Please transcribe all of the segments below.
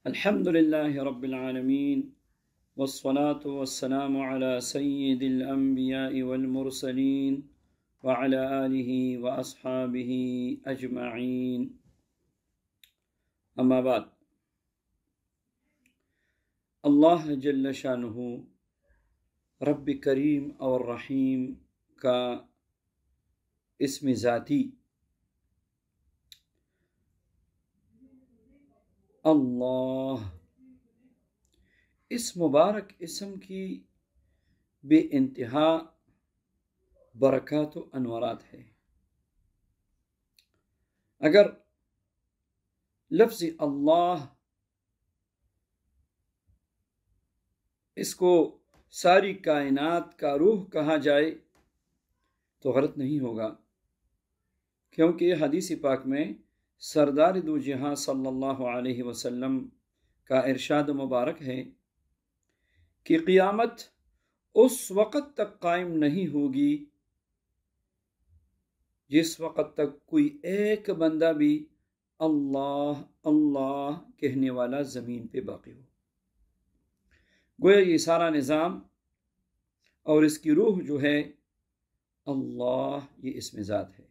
الحمد لله رب العالمين والصلاة والسلام على سيد الأنبياء والمرسلين وعلى آله وأصحابه أجمعين أما بعد اللہ جل شانہ رب کریم اور رحیم کا اسم ذاتی اللہ، اس مبارک اسم کی بے انتہا برکات و انوارات ہے۔ اگر لفظ اللہ اس کو ساری کائنات کا روح کہا جائے تو غلط نہیں ہوگا، کیونکہ حدیث پاک میں سردار دو جہاں صلی اللہ علیہ وسلم کا ارشاد مبارک ہے کہ قیامت اس وقت تک قائم نہیں ہوگی جس وقت تک کوئی ایک بندہ بھی اللہ اللہ کہنے والا زمین پہ باقی ہو۔ گویا یہ سارا نظام اور اس کی روح جو ہے اللہ، یہ اسم ذات ہے۔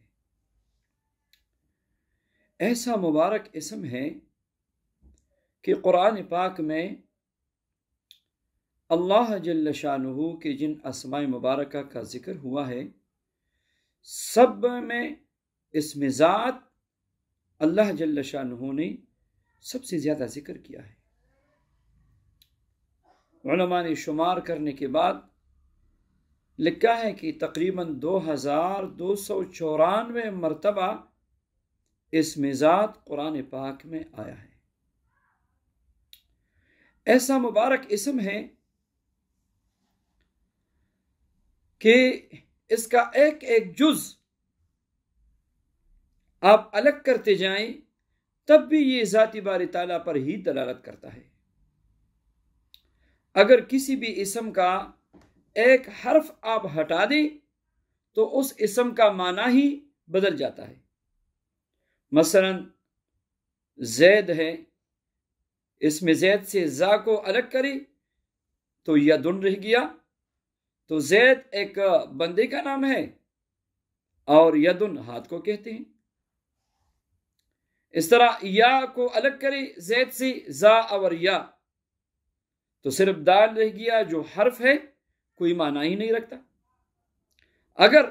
ایسا مبارک اسم ہے کہ قرآن پاک میں اللہ جل شانہ کے جن اسماء مبارکہ کا ذکر ہوا ہے، سب میں اسم ذات اللہ جل شانہ نے سب سے زیادہ ذکر کیا ہے۔ علماء نے شمار کرنے کے بعد لکھا ہے کہ تقریباً 2294 مرتبہ اسم ذات قرآن پاک میں آیا ہے۔ ایسا مبارک اسم ہے کہ اس کا ایک ایک جز آپ الگ کرتے جائیں تب بھی یہ ذاتی باری تعالیٰ پر ہی دلالت کرتا ہے۔ اگر کسی بھی اسم کا ایک حرف آپ ہٹا دیں تو اس اسم کا معنی ہی بدل جاتا ہے۔ مثلا زید ہے، اس میں زید سے زا کو الگ کری تو یدن رہ گیا، تو زید ایک بندے کا نام ہے اور یدن ہاتھ کو کہتے ہیں۔ اس طرح یا کو الگ کری زید سے زا اور یا تو صرف دال رہ گیا جو حرف ہے، کوئی معنی ہی نہیں رکھتا۔ اگر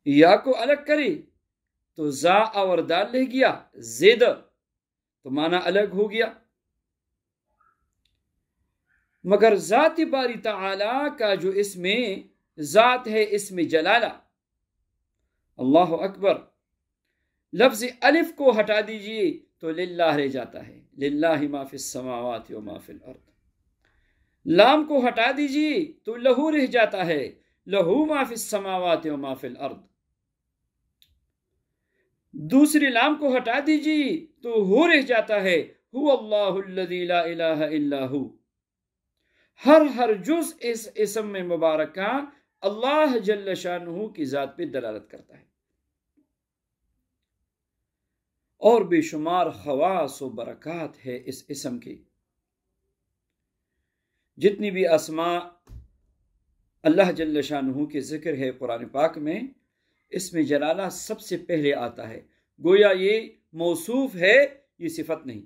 یا کو الگ کری تو زا اور دال رہ گیا زید، تو معنی الگ ہو گیا۔ مگر ذات باری تعالی کا جو اسم ذات ہے، اسم جلالہ اللہ اکبر، لفظ الف کو ہٹا دیجئے تو للہ رہ جاتا ہے، للہ ما فی السماوات و ما فی الارض۔ لام کو ہٹا دیجئے تو لہو رہ جاتا ہے، لہو ما فی السماوات و ما فی الارض۔ دوسری لام کو ہٹا دیجئے تو ہو رہ جاتا ہے، هو اللہ الذی لا الہ الا ہو۔ ہر جز اس اسم میں مبارکہ اللہ جل شانہ کی ذات پہ دلالت کرتا ہے، اور بے شمار خواص و برکات ہے اس اسم کی۔ جتنی بھی اسماء اللہ جل شانہ کے ذکر ہے قرآن پاک میں، اسم جلالہ سب سے پہلے آتا ہے، گویا یہ موصوف ہے، یہ صفت نہیں۔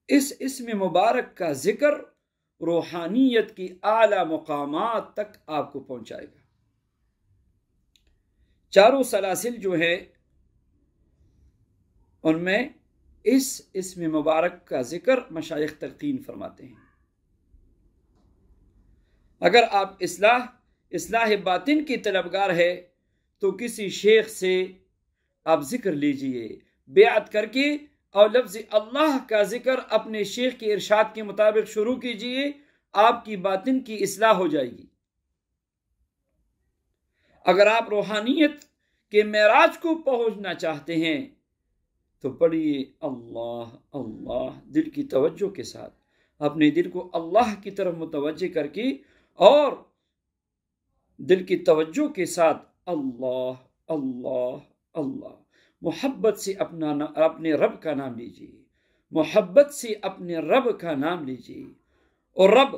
اس اسم مبارک کا ذکر روحانیت کی اعلیٰ مقامات تک آپ کو پہنچائے گا۔ چاروں سلاسل جو ہے ان میں اس اسم مبارک کا ذکر مشائخ تلقین فرماتے ہیں۔ اگر آپ اصلاح باطن کی طلبگار ہے تو کسی شیخ سے آپ ذکر لیجئے، بیعت کر کے، اور لفظ اللہ کا ذکر اپنے شیخ کے ارشاد کے مطابق شروع کیجئے، آپ کی باطن کی اصلاح ہو جائے گی۔ اگر آپ روحانیت کے معراج کو پہنچنا چاہتے ہیں تو پڑھیے اللہ اللہ، دل کی توجہ کے ساتھ، اپنے دل کو اللہ کی طرف متوجہ کر کے اور دل کی توجہ کے ساتھ اللہ اللہ اللہ، محبت سے اپنے رب کا نام لیجیے، محبت سے اپنے رب کا نام لیجیے۔ اور رب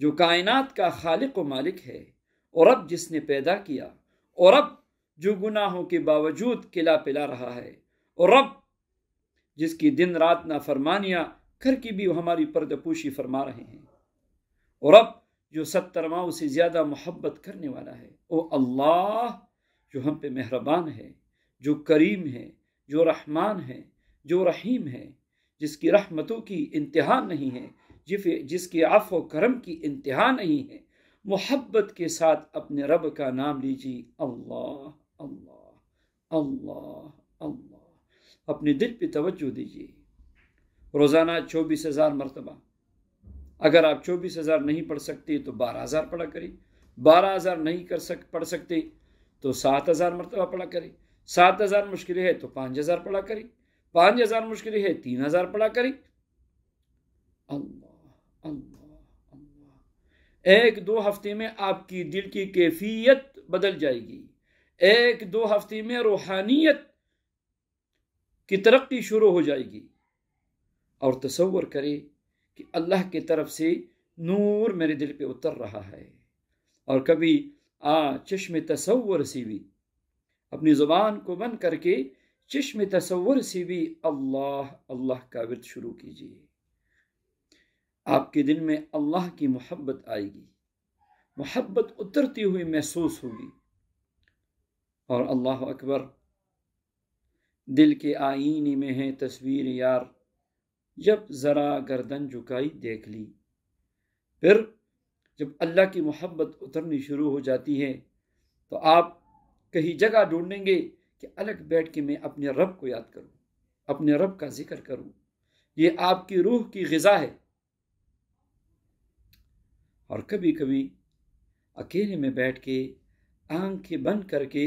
جو کائنات کا خالق و مالک ہے، اور رب جس نے پیدا کیا، اور رب جو گناہوں کے باوجود کھلا پلا رہا ہے، اور رب جس کی دن رات نافرمانیاں کر کے بھی ہماری پردہ پوشی فرما رہے ہیں، اور رب جو 70 ماؤں سے زیادہ محبت کرنے والا ہے، او اللہ جو ہم پہ مہربان ہے، جو کریم ہے، جو رحمان ہے، جو رحیم ہے، جس کی رحمتوں کی انتہا نہیں ہے، جس کی عفو و کرم کی انتہا نہیں ہے، محبت کے ساتھ اپنے رب کا نام لیجیے، اللہ اللہ اللہ اللہ۔ اپنے دل پہ توجہ دیجیے، روزانہ 24,000 مرتبہ، اگر آپ 24,000 نہیں پڑھ سکتے تو 12,000 پڑھا کریں، 12,000 نہیں پڑھ سکتے تو 7,000 مرتبہ پڑھا کریں، 7,000 مشکل ہے تو 5,000 پڑھا کریں، 5,000 مشکل ہے 3,000 پڑھا کریں۔ اللہ اللہ اللہ۔ 1-2 ہفتے میں آپ کی دل کی کیفیت بدل جائے گی، 1-2 ہفتے میں روحانیت کی ترقی شروع ہو جائے گی۔ اور تصور کرے کہ اللہ کی طرف سے نور میرے دل پہ اتر رہا ہے، اور کبھی چشم تصور سے بھی اپنی زبان کو بند کر کے چشم تصور سے بھی اللہ اللہ کا ورد شروع کیجیے۔ آپ کے دل میں اللہ کی محبت آئے گی، محبت اترتی ہوئی محسوس ہوگی، اور اللہ اکبر، دل کے آئینے میں ہے تصویر یار، جب ذرا گردن جھکائی دیکھ لی۔ پھر جب اللہ کی محبت اترنی شروع ہو جاتی ہے تو آپ کہیں جگہ ڈھونڈیں گے کہ الگ بیٹھ کے میں اپنے رب کو یاد کروں، اپنے رب کا ذکر کروں۔ یہ آپ کی روح کی غذا ہے۔ اور کبھی کبھی اکیلے میں بیٹھ کے آنکھیں بند کر کے